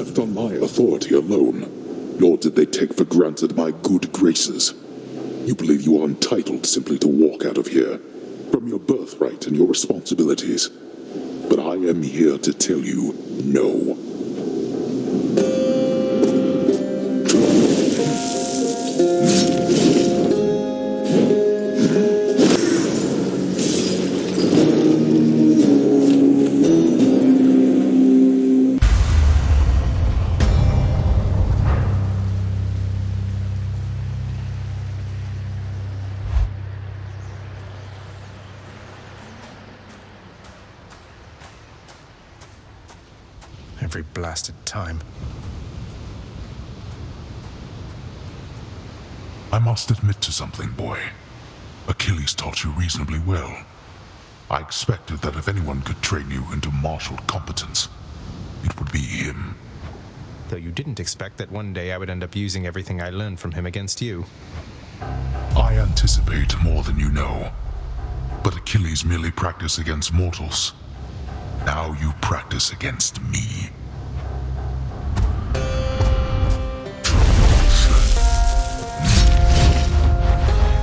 left on my authority alone, nor did they take for granted my good graces. You believe you are entitled simply to walk out of here, from your birthright and your responsibilities. But I am here to tell you, no. Every blasted time. I must admit to something, boy. Achilles taught you reasonably well. I expected that if anyone could train you into martial competence, it would be him. Though you didn't expect that one day I would end up using everything I learned from him against you. I anticipate more than you know. But Achilles merely practiced against mortals. Now you practice against me.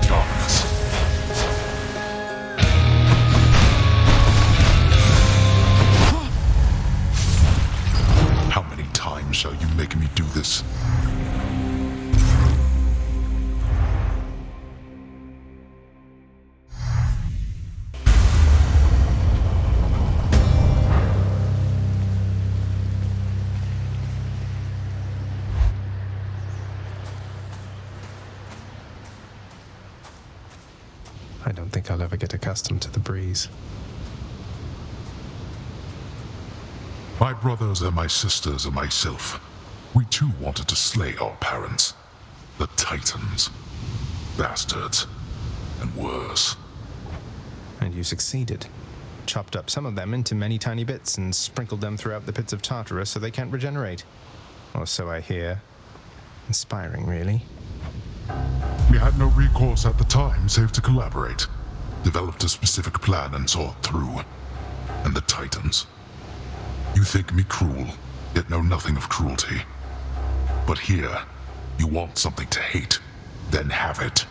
Darkness. How many times shall you make me do this? I don't think I'll ever get accustomed to the breeze. My brothers and my sisters and myself, we too wanted to slay our parents, the Titans, bastards, and worse. And you succeeded. Chopped up some of them into many tiny bits and sprinkled them throughout the pits of Tartarus so they can't regenerate. Or so I hear. Inspiring, really. We had no recourse at the time save to collaborate. Developed a specific plan and saw it through. And the Titans. You think me cruel, yet know nothing of cruelty. But here, you want something to hate, then have it.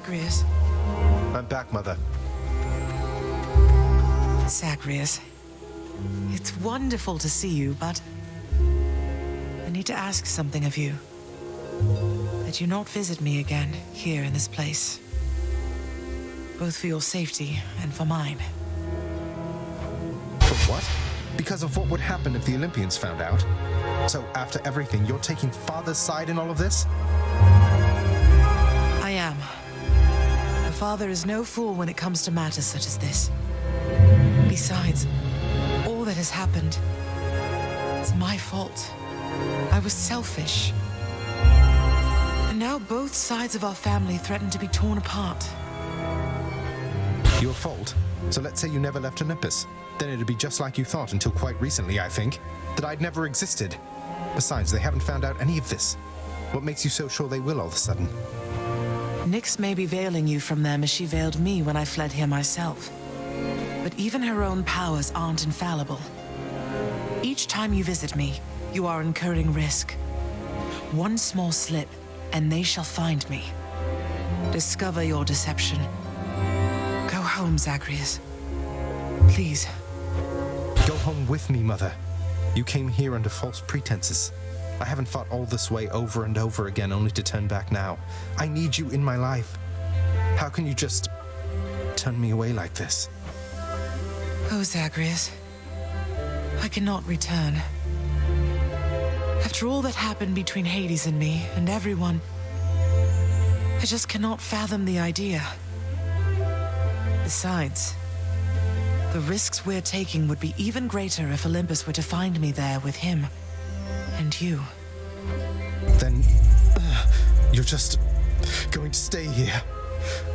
Zagreus. I'm back, Mother. Zagreus. It's wonderful to see you, but I need to ask something of you. That you not visit me again here in this place. Both for your safety and for mine. For what? Because of what would happen if the Olympians found out? So after everything, you're taking Father's side in all of this? I am. The Father is no fool when it comes to matters such as this. Besides, all that has happened, it's my fault. I was selfish. And now both sides of our family threaten to be torn apart. Your fault? So let's say you never left Olympus. Then it'd be just like you thought until quite recently, I think. That I'd never existed. Besides, they haven't found out any of this. What makes you so sure they will all of a sudden? Nyx may be veiling you from them as she veiled me when I fled here myself. But even her own powers aren't infallible. Each time you visit me, you are incurring risk. One small slip, and they shall find me. Discover your deception. Go home, Zagreus. Please. Go home with me, Mother. You came here under false pretenses. I haven't fought all this way over and over again only to turn back now. I need you in my life. How can you just turn me away like this? Oh, Zagreus. I cannot return. After all that happened between Hades and me, and everyone, I just cannot fathom the idea. Besides, the risks we're taking would be even greater if Olympus were to find me there with him. And you. Then, you're just going to stay here,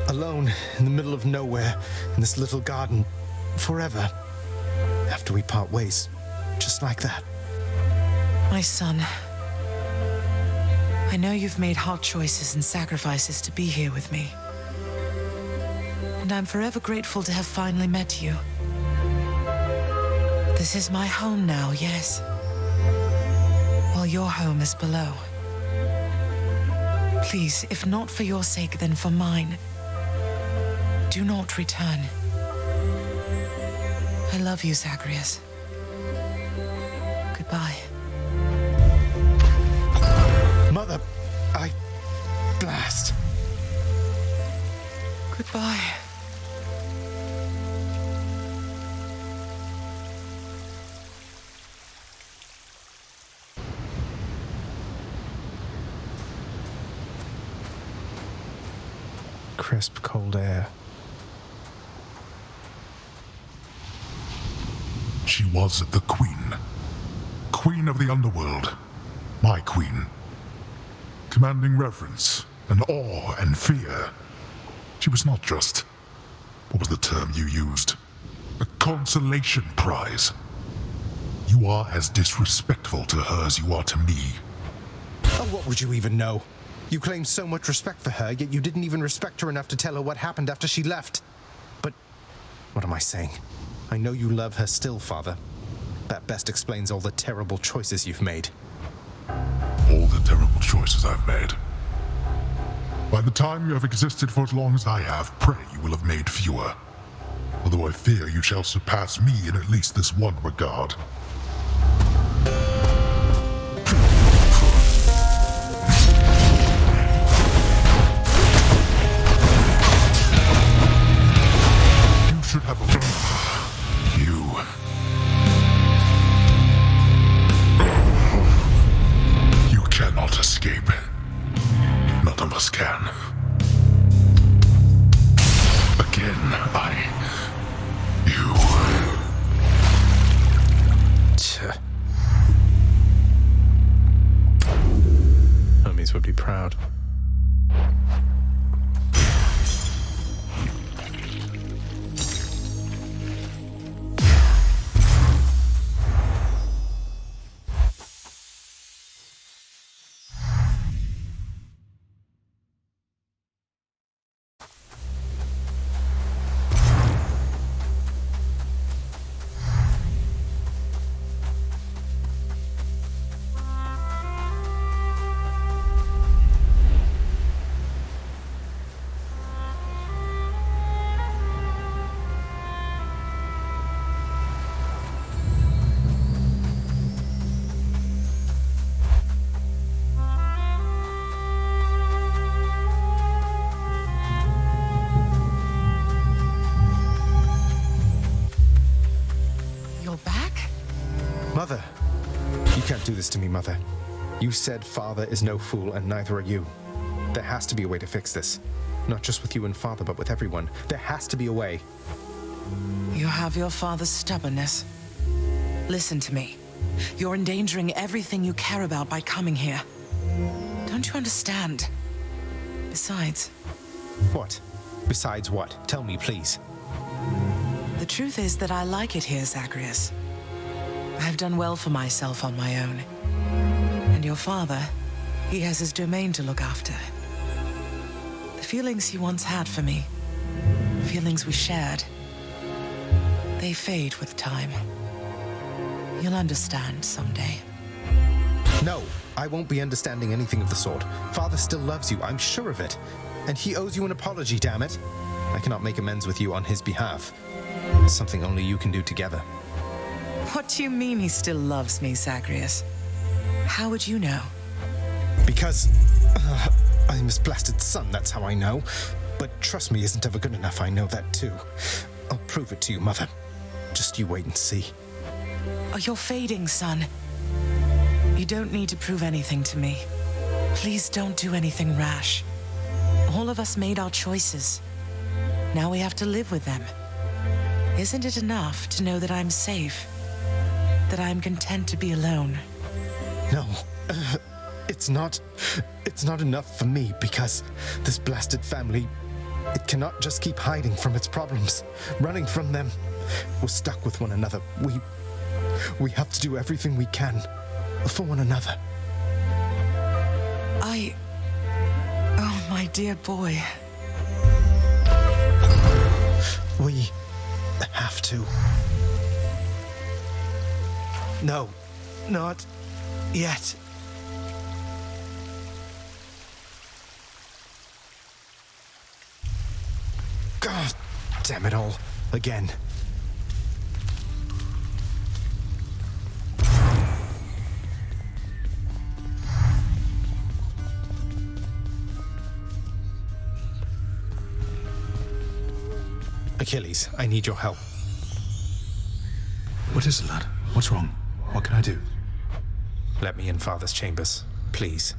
alone in the middle of nowhere, in this little garden, forever, after we part ways, just like that. My son, I know you've made hard choices and sacrifices to be here with me. And I'm forever grateful to have finally met you. This is my home now, yes. While your home is below. Please, if not for your sake, then for mine, do not return. I love you, Zagreus. Goodbye. Mother, blast. Goodbye. Crisp, cold air. She was the queen. Queen of the underworld. My queen. Commanding reverence and awe and fear. She was not just, what was the term you used? A consolation prize. You are as disrespectful to her as you are to me. Oh, what would you even know? You claim so much respect for her, yet you didn't even respect her enough to tell her what happened after she left. But, what am I saying? I know you love her still, Father. That best explains all the terrible choices you've made. All the terrible choices I've made. By the time you have existed for as long as I have, pray you will have made fewer. Although I fear you shall surpass me in at least this one regard. You should have You cannot escape. None of us can. Again, you. Hermes would be proud. do this to me, Mother. You said Father is no fool, and neither are you. There has to be a way to fix this. Not just with you and Father, but with everyone. There has to be a way. You have your father's stubbornness. Listen to me. You're endangering everything you care about by coming here. Don't you understand? Besides... What? Besides what? Tell me, please. The truth is that I like it here, Zagreus. I've done well for myself on my own. And your father, he has his domain to look after. The feelings he once had for me, feelings we shared, they fade with time. You'll understand someday. No, I won't be understanding anything of the sort. Father still loves you, I'm sure of it. And he owes you an apology, damn it. I cannot make amends with you on his behalf. Something only you can do together. What do you mean he still loves me, Zagreus? How would you know? Because... I'm his blasted son, that's how I know. But trust me isn't ever good enough, I know that too. I'll prove it to you, Mother. Just you wait and see. Oh, you're fading, son. You don't need to prove anything to me. Please don't do anything rash. All of us made our choices. Now we have to live with them. Isn't it enough to know that I'm safe? That I'm content to be alone? No, it's not enough for me because this blasted family, it cannot just keep hiding from its problems, running from them. We're stuck with one another. We have to do everything we can for one another. Oh, my dear boy. We have to. No, not yet. God damn it all. Again. Achilles, I need your help. What is it, lad? What's wrong? What can I do? Let me in Father's chambers, please.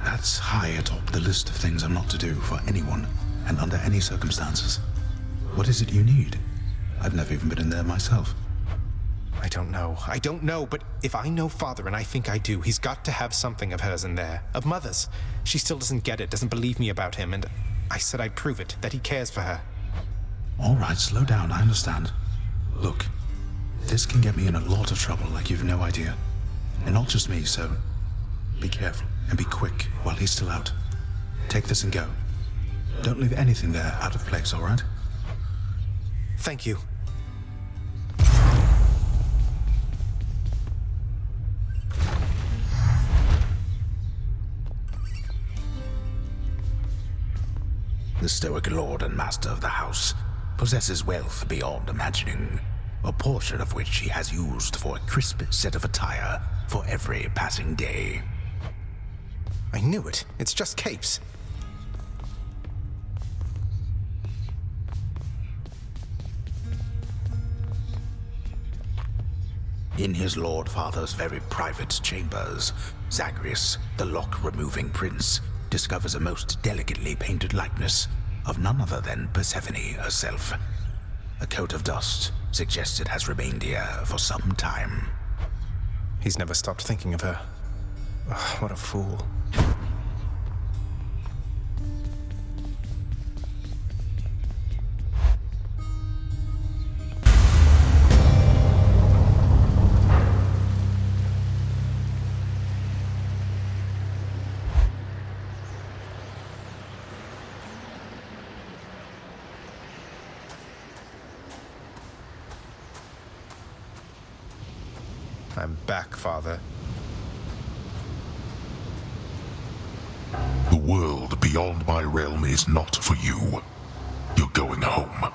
That's high atop the list of things I'm not to do for anyone, and under any circumstances. What is it you need? I've never even been in there myself. I don't know, but if I know Father, and I think I do, he's got to have something of hers in there. Of Mother's. She still doesn't get it, doesn't believe me about him, and I said I'd prove it, that he cares for her. All right, slow down, I understand. Look, this can get me in a lot of trouble like you've no idea. And not just me, so be careful and be quick while he's still out. Take this and go. Don't leave anything there out of place, all right? Thank you. The stoic lord and master of the house possesses wealth beyond imagining, a portion of which he has used for a crisp set of attire for every passing day. I knew it. It's just capes. In his lord father's very private chambers, Zagreus, the lock-removing prince, discovers a most delicately painted likeness of none other than Persephone herself. A coat of dust suggests it has remained here for some time. He's never stopped thinking of her. Ugh, what a fool. I'm back, Father. The world beyond my realm is not for you. You're going home.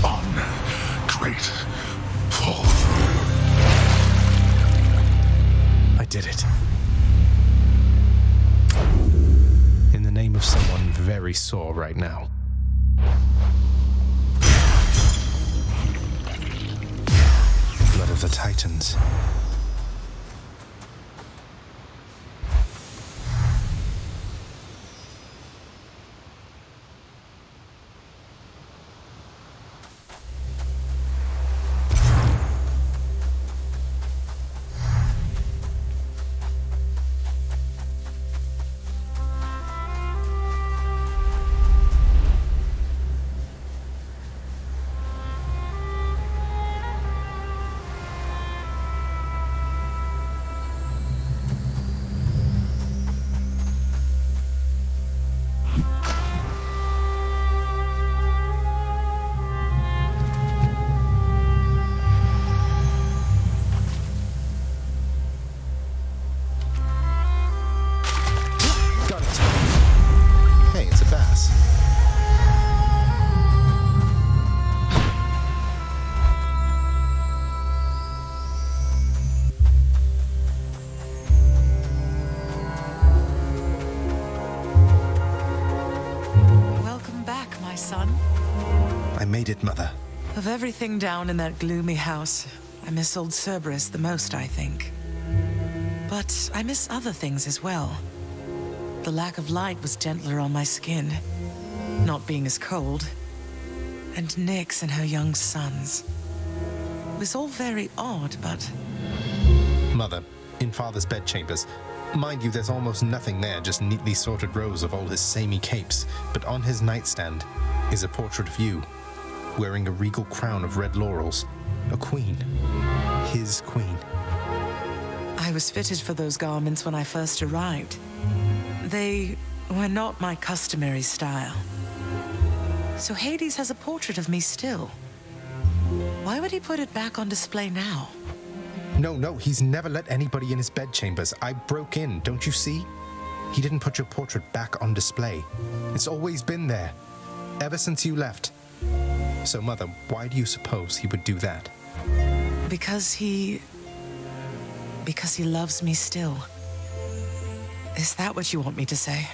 Ungrateful. I did it. In the name of someone very sore right now. Blood of the Titans. Made it, Mother. Of everything down in that gloomy house, I miss old Cerberus the most, I think. But I miss other things as well. The lack of light was gentler on my skin, not being as cold. And Nyx and her young sons. It was all very odd, but... Mother, in Father's bedchambers. Mind you, there's almost nothing there, just neatly sorted rows of all his samey capes. But on his nightstand is a portrait of you, wearing a regal crown of red laurels. A queen. His queen. I was fitted for those garments when I first arrived. They were not my customary style. So Hades has a portrait of me still. Why would he put it back on display now? No, he's never let anybody in his bedchambers. I broke in, don't you see? He didn't put your portrait back on display. It's always been there, ever since you left. So, Mother, why do you suppose he would do that? Because he loves me still. Is that what you want me to say?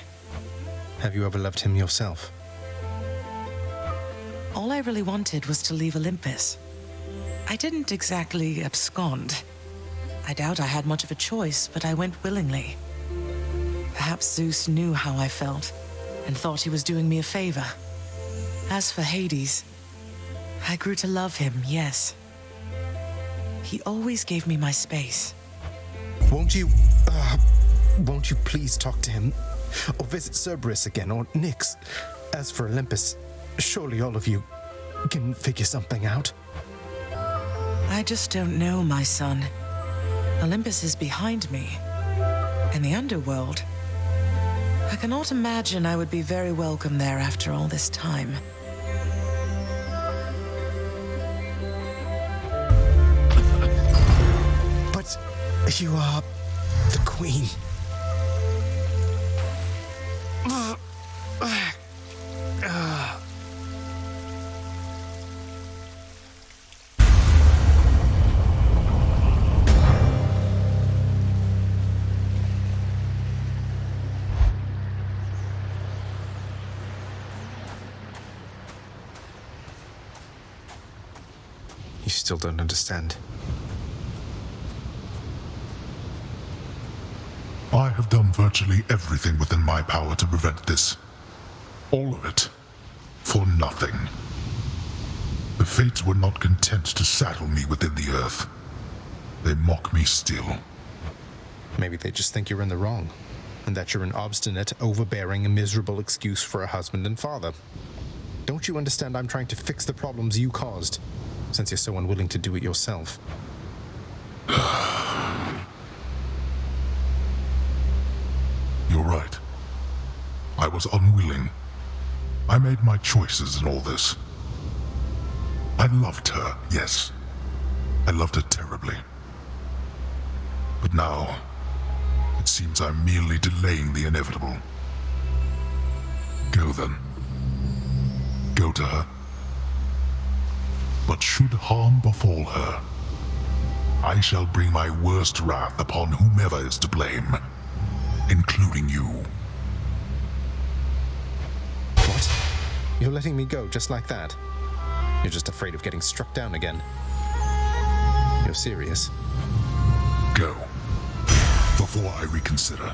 Have you ever loved him yourself? All I really wanted was to leave Olympus. I didn't exactly abscond. I doubt I had much of a choice, but I went willingly. Perhaps Zeus knew how I felt and thought he was doing me a favor. As for Hades, I grew to love him, yes. He always gave me my space. Won't you please talk to him? Or visit Cerberus again, or Nyx? As for Olympus, surely all of you can figure something out. I just don't know, my son. Olympus is behind me. And the underworld. I cannot imagine I would be very welcome there after all this time. But you are the queen. You still don't understand. I have done virtually everything within my power to prevent this. All of it. For nothing. The Fates were not content to saddle me within the earth. They mock me still. Maybe they just think you're in the wrong, and that you're an obstinate, overbearing, and miserable excuse for a husband and father. Don't you understand I'm trying to fix the problems you caused, since you're so unwilling to do it yourself? You're right. I was unwilling. I made my choices in all this. I loved her, yes. I loved her terribly. But now, it seems I'm merely delaying the inevitable. Go then. go to her. But should harm befall her, I shall bring my worst wrath upon whomever is to blame, including you. What? You're letting me go just like that? You're just afraid of getting struck down again. You're serious? Go, before I reconsider.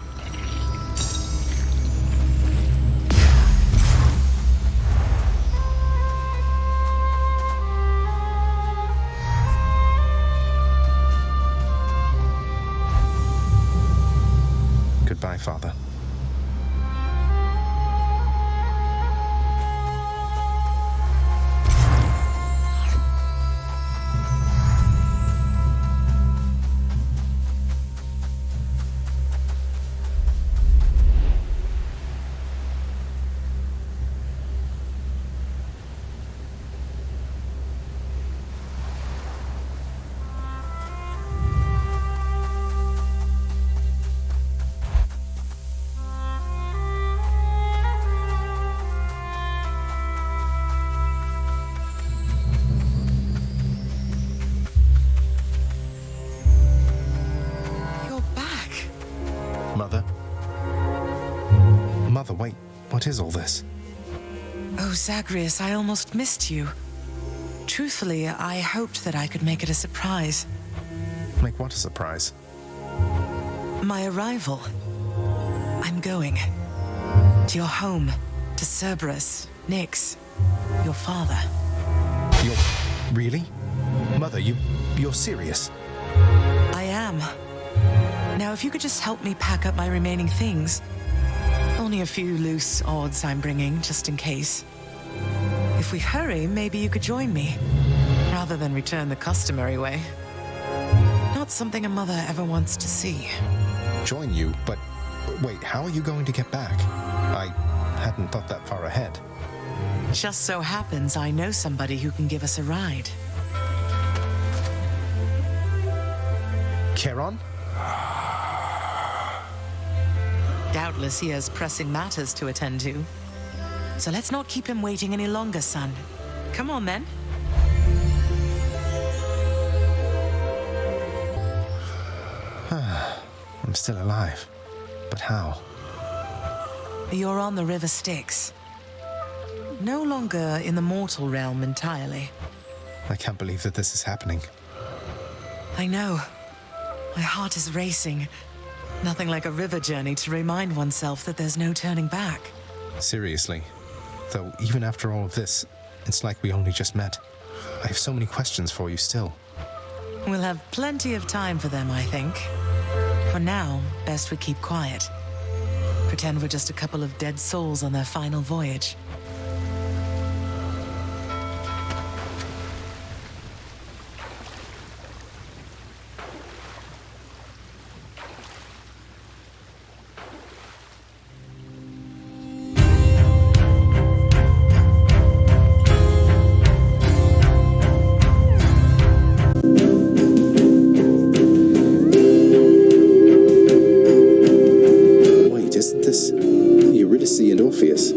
Goodbye, Father. Mother? Mother, wait. What is all this? Oh, Zagreus, I almost missed you. Truthfully, I hoped that I could make it a surprise. Make what a surprise? My arrival. I'm going. To your home. To Cerberus, Nyx, your father. You're... really? Mother, you're serious? I am. Now, if you could just help me pack up my remaining things. Only a few loose odds I'm bringing, just in case. If we hurry, maybe you could join me, rather than return the customary way. Not something a mother ever wants to see. Join you? But wait, how are you going to get back? I hadn't thought that far ahead. Just so happens I know somebody who can give us a ride. Charon? Doubtless he has pressing matters to attend to. So let's not keep him waiting any longer, son. Come on, then. I'm still alive. But how? You're on the River Styx. No longer in the mortal realm entirely. I can't believe that this is happening. I know. My heart is racing. Nothing like a river journey to remind oneself that there's no turning back. Seriously. Though, even after all of this, it's like we only just met. I have so many questions for you still. We'll have plenty of time for them, I think. For now, best we keep quiet. Pretend we're just a couple of dead souls on their final voyage. Wait, isn't this Eurydice and Orpheus?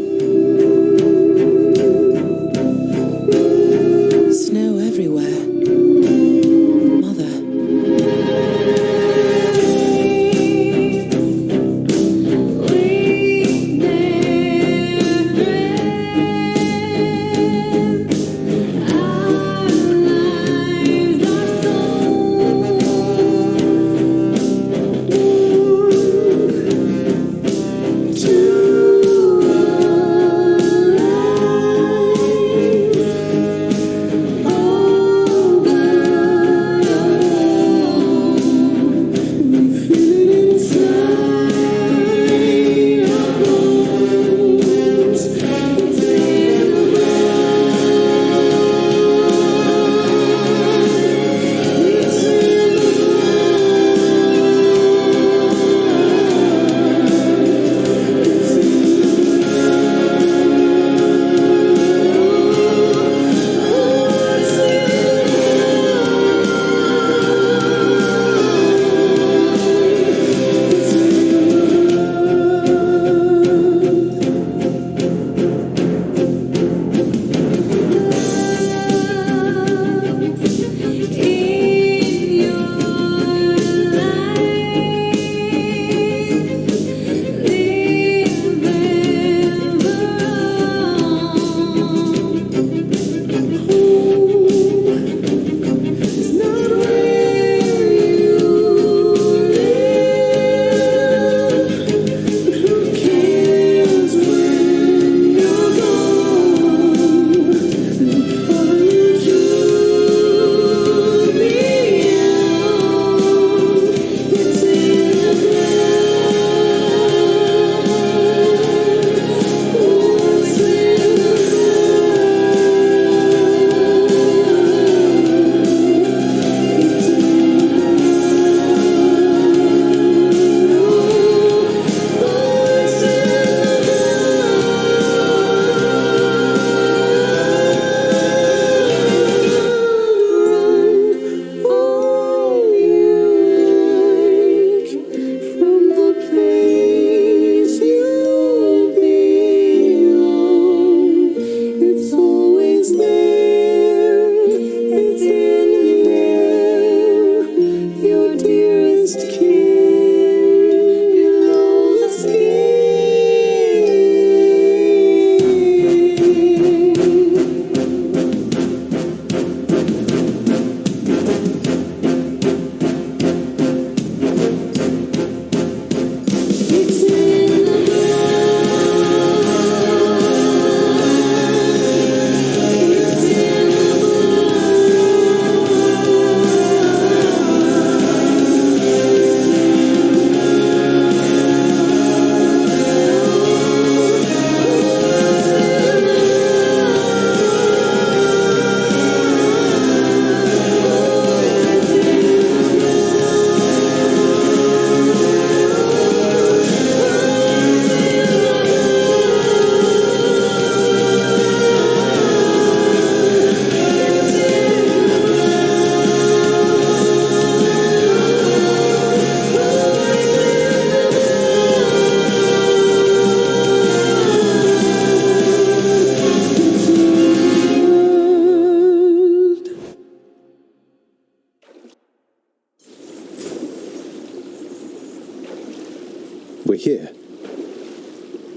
here?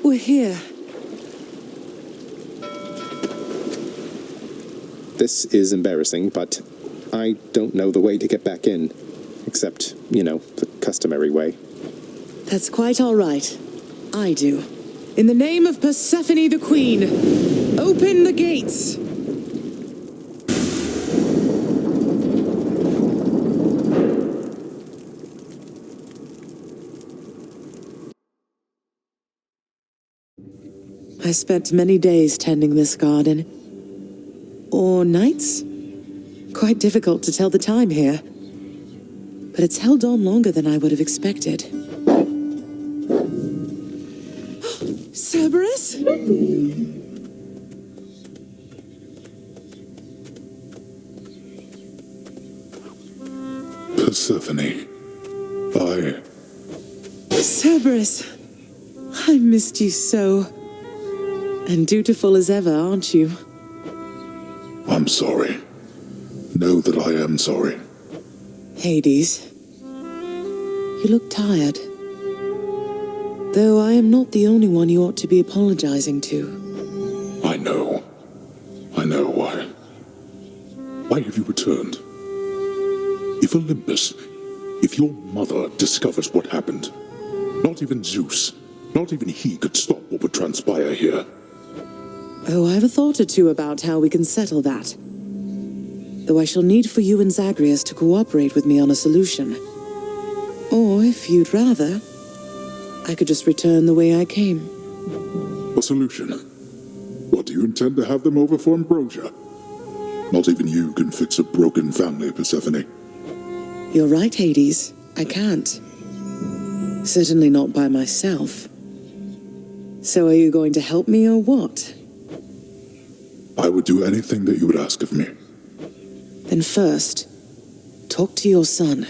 We're here. This is embarrassing, but I don't know the way to get back in. Except, the customary way. That's quite all right. I do. In the name of Persephone the Queen, open the gates! I spent many days tending this garden. Or nights? Quite difficult to tell the time here. But it's held on longer than I would have expected. Cerberus? Persephone. Cerberus, I missed you so. And dutiful as ever, aren't you? I'm sorry. Know that I am sorry. Hades, you look tired. Though I am not the only one you ought to be apologizing to. I know. Why have you returned? If Olympus, if your mother discovers what happened, not even Zeus, not even he could stop what would transpire here. Oh, I have a thought or two about how we can settle that. Though I shall need for you and Zagreus to cooperate with me on a solution. Or, if you'd rather, I could just return the way I came. A solution? What do you intend to have them over for ambrosia? Not even you can fix a broken family, Persephone. You're right, Hades. I can't. Certainly not by myself. So are you going to help me or what? I would do anything that you would ask of me. Then first, talk to your son.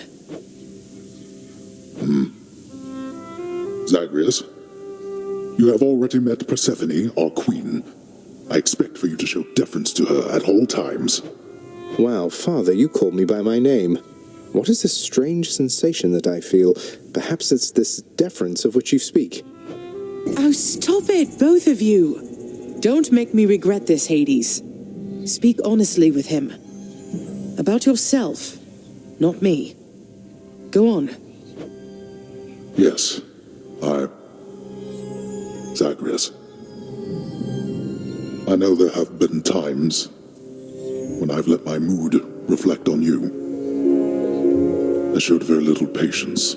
Zagreus, you have already met Persephone, our queen. I expect for you to show deference to her at all times. Wow, Father, you called me by my name. What is this strange sensation that I feel? Perhaps it's this deference of which you speak. Oh, stop it, both of you. Don't make me regret this, Hades. Speak honestly with him. About yourself, not me. Go on. Yes, Zagreus. I know there have been times when I've let my mood reflect on you. I showed very little patience.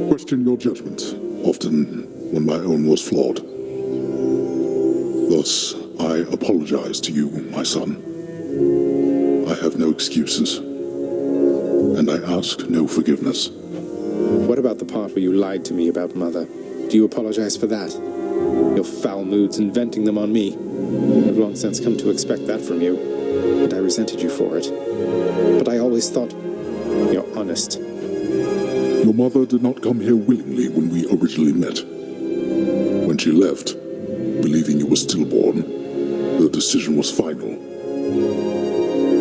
Questioned your judgment, often when my own was flawed. Thus, I apologize to you, my son. I have no excuses, and I ask no forgiveness. What about the part where you lied to me about Mother? Do you apologize for that? Your foul moods and venting them on me. I've long since come to expect that from you, and I resented you for it. But I always thought you're honest. Your mother did not come here willingly when we originally met. When she left, believing you were stillborn, her decision was final.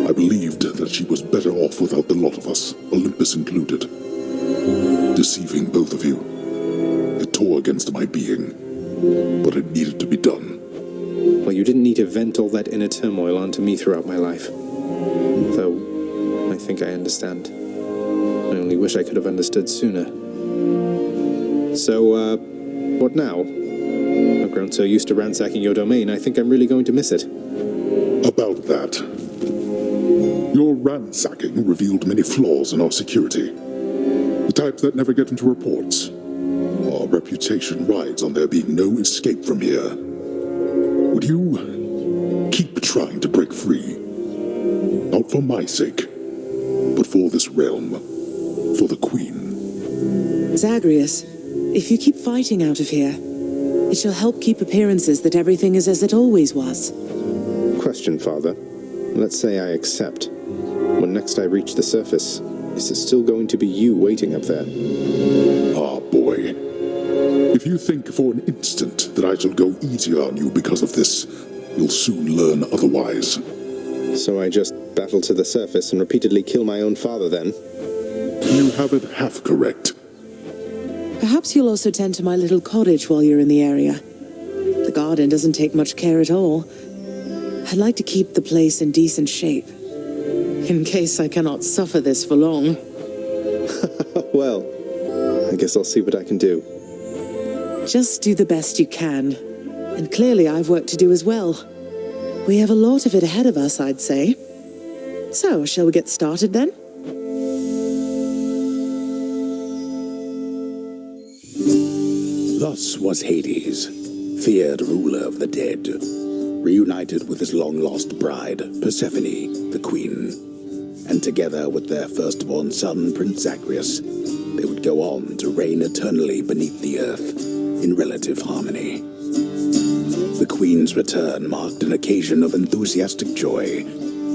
I believed that she was better off without the lot of us, Olympus included. Deceiving both of you. It tore against my being, but it needed to be done. Well, you didn't need to vent all that inner turmoil onto me throughout my life. Though, I think I understand. I only wish I could have understood sooner. So, what now? I've grown so used to ransacking your domain, I think I'm really going to miss it. About that. Your ransacking revealed many flaws in our security. The types that never get into reports. Our reputation rides on there being no escape from here. Would you keep trying to break free? Not for my sake, but for this realm. For the Queen. Zagreus, if you keep fighting out of here, it shall help keep appearances that everything is as it always was. Question, Father. Let's say I accept. When next I reach the surface, is it still going to be you waiting up there? Ah, boy. If you think for an instant that I shall go easier on you because of this, you'll soon learn otherwise. So I just battle to the surface and repeatedly kill my own father then? You have it half correct. Perhaps you'll also tend to my little cottage while you're in the area. The garden doesn't take much care at all. I'd like to keep the place in decent shape, in case I cannot suffer this for long. Well, I guess I'll see what I can do. Just do the best you can. And clearly I've work to do as well. We have a lot of it ahead of us, I'd say. So, shall we get started then? Thus was Hades, feared ruler of the dead, reunited with his long-lost bride, Persephone, the queen. And together with their firstborn son, Prince Zagreus, they would go on to reign eternally beneath the earth, in relative harmony. The queen's return marked an occasion of enthusiastic joy,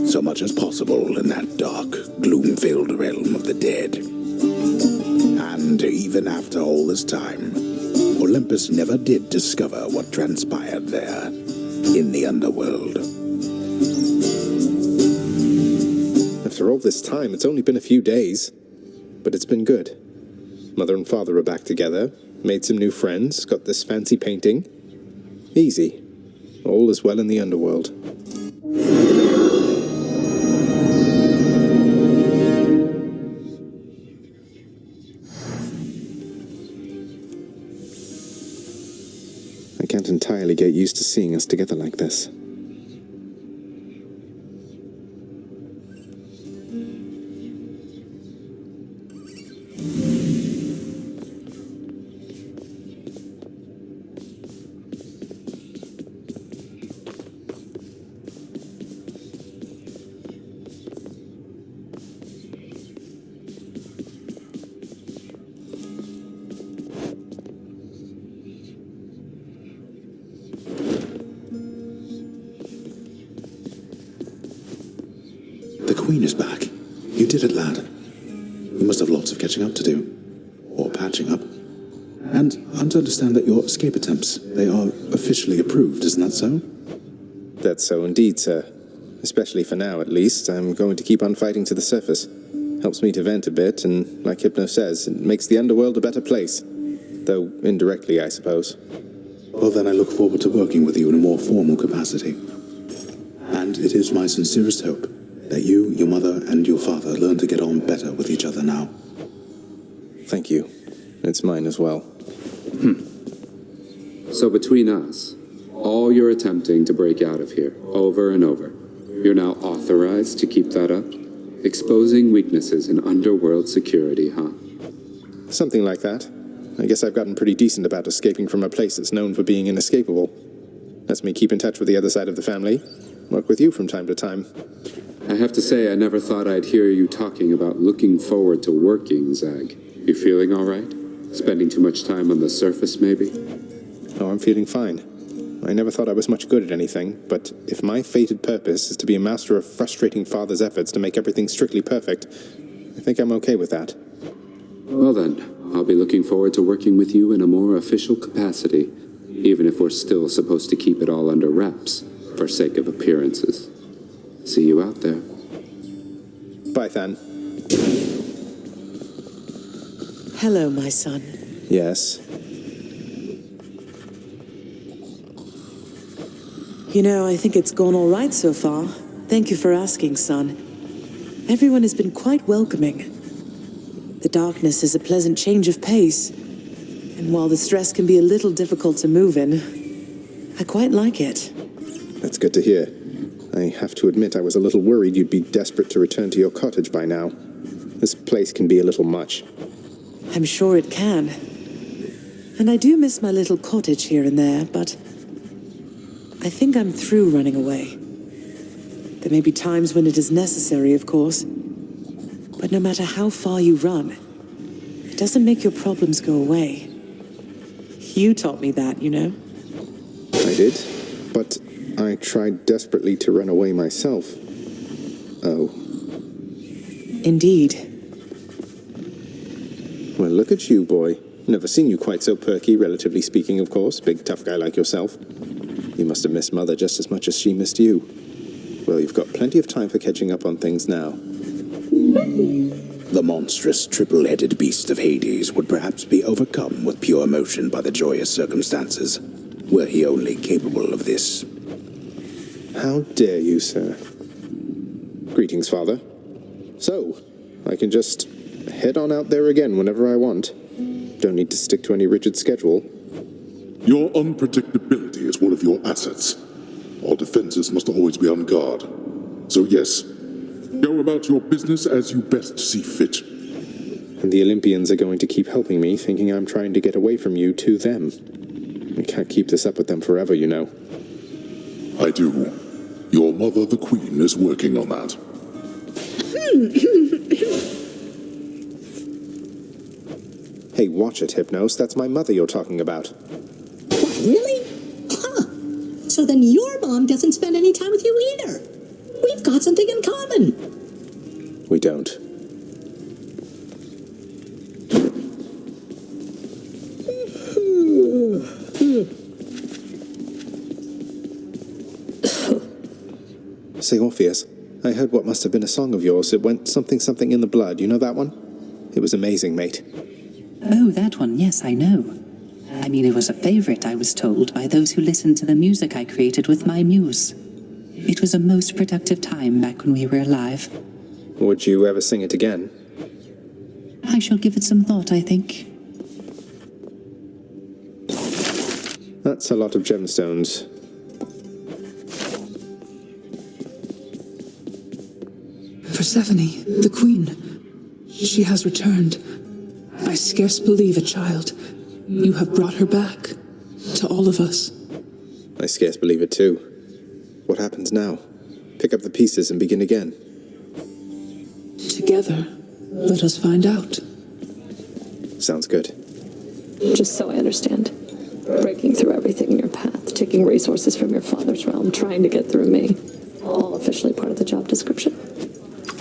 so much as possible in that dark, gloom-filled realm of the dead. And even after all this time, Olympus never did discover what transpired there, in the underworld. After all this time, it's only been a few days. But it's been good. Mother and father are back together, made some new friends, got this fancy painting. Easy. All is well in the underworld. I can't entirely get used to seeing us together like this. The Queen is back. You did it, lad. You must have lots of catching up to do. Or patching up. And I'm to understand that your escape attempts, they are officially approved, isn't that so? That's so indeed, sir. Especially for now, at least. I'm going to keep on fighting to the surface. Helps me to vent a bit, and like Hypno says, it makes the underworld a better place. Though indirectly, I suppose. Well, then I look forward to working with you in a more formal capacity. And it is my sincerest hope that you, your mother, and your father learn to get on better with each other now. Thank you. It's mine as well. So between us, all you're attempting to break out of here, over and over, you're now authorized to keep that up? Exposing weaknesses in underworld security, huh? Something like that. I guess I've gotten pretty decent about escaping from a place that's known for being inescapable. Lets me keep in touch with the other side of the family. Work with you from time to time. I have to say, I never thought I'd hear you talking about looking forward to working, Zag. You feeling all right? Spending too much time on the surface, maybe? Oh, I'm feeling fine. I never thought I was much good at anything, but if my fated purpose is to be a master of frustrating father's efforts to make everything strictly perfect, I think I'm okay with that. Well then, I'll be looking forward to working with you in a more official capacity, even if we're still supposed to keep it all under wraps, for sake of appearances. See you out there. Bye, Than. Hello, my son. Yes. You know, I think it's gone all right so far. Thank you for asking, son. Everyone has been quite welcoming. The darkness is a pleasant change of pace. And while the stress can be a little difficult to move in, I quite like it. That's good to hear. I have to admit I was a little worried you'd be desperate to return to your cottage by now. This place can be a little much. I'm sure it can. And I do miss my little cottage here and there, but I think I'm through running away. There may be times when it is necessary, of course. But no matter how far you run, it doesn't make your problems go away. You taught me that, you know. I did, but I tried desperately to run away myself. Oh. Indeed. Well, look at you, boy. Never seen you quite so perky, relatively speaking, of course. Big, tough guy like yourself. You must have missed Mother just as much as she missed you. Well, you've got plenty of time for catching up on things now. The monstrous triple-headed beast of Hades would perhaps be overcome with pure emotion by the joyous circumstances, were he only capable of this. How dare you, sir? Greetings, Father. So, I can just head on out there again whenever I want. Don't need to stick to any rigid schedule. Your unpredictability is one of your assets. Our defenses must always be on guard. So yes, go about your business as you best see fit. And the Olympians are going to keep helping me, thinking I'm trying to get away from you to them. We can't keep this up with them forever, you know. I do. Your mother, the Queen, is working on that. Hey, watch it, Hypnos. That's my mother you're talking about. What, really? Huh. So then your mom doesn't spend any time with you either. We've got something in common. We don't. Say, Orpheus, I heard what must have been a song of yours. It went something something in the blood. You know that one? It was amazing, mate. Oh, that one, yes, I know. I mean, it was a favorite, I was told, by those who listened to the music I created with my muse. It was a most productive time back when we were alive. Would you ever sing it again? I shall give it some thought, I think. That's a lot of gemstones. Persephone, the Queen. She has returned. I scarce believe it, child. You have brought her back. To all of us. I scarce believe it too. What happens now? Pick up the pieces and begin again. Together, let us find out. Sounds good. Just so I understand. Breaking through everything in your path, taking resources from your father's realm, trying to get through me. All officially part of the job description.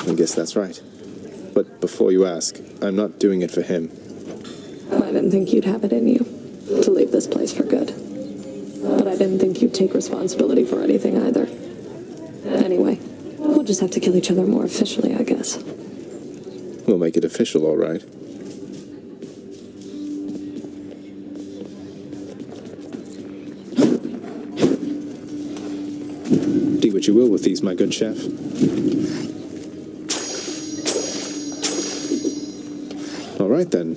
I guess that's right. But before you ask, I'm not doing it for him. I didn't think you'd have it in you to leave this place for good. But I didn't think you'd take responsibility for anything either. Anyway, we'll just have to kill each other more officially, I guess. We'll make it official, all right. Do what you will with these, my good chef. All right, then.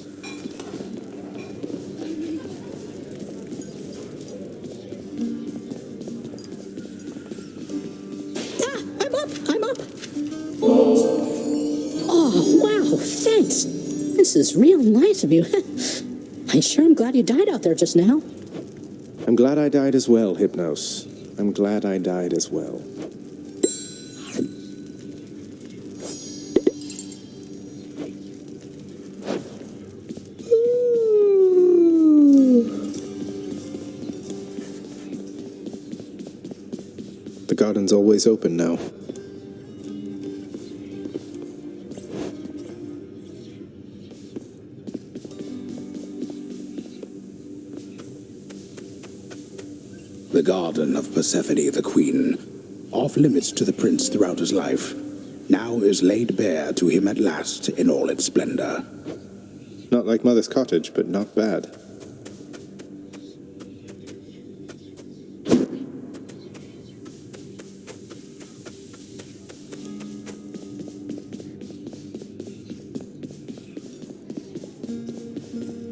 I'm up. Oh, wow, thanks. This is real nice of you. I sure am glad you died out there just now. I'm glad I died as well, Hypnos. I'm glad I died as well. The garden's always open now. The garden of Persephone the Queen, off limits to the prince throughout his life, now is laid bare to him at last in all its splendor. Not like Mother's cottage, but not bad.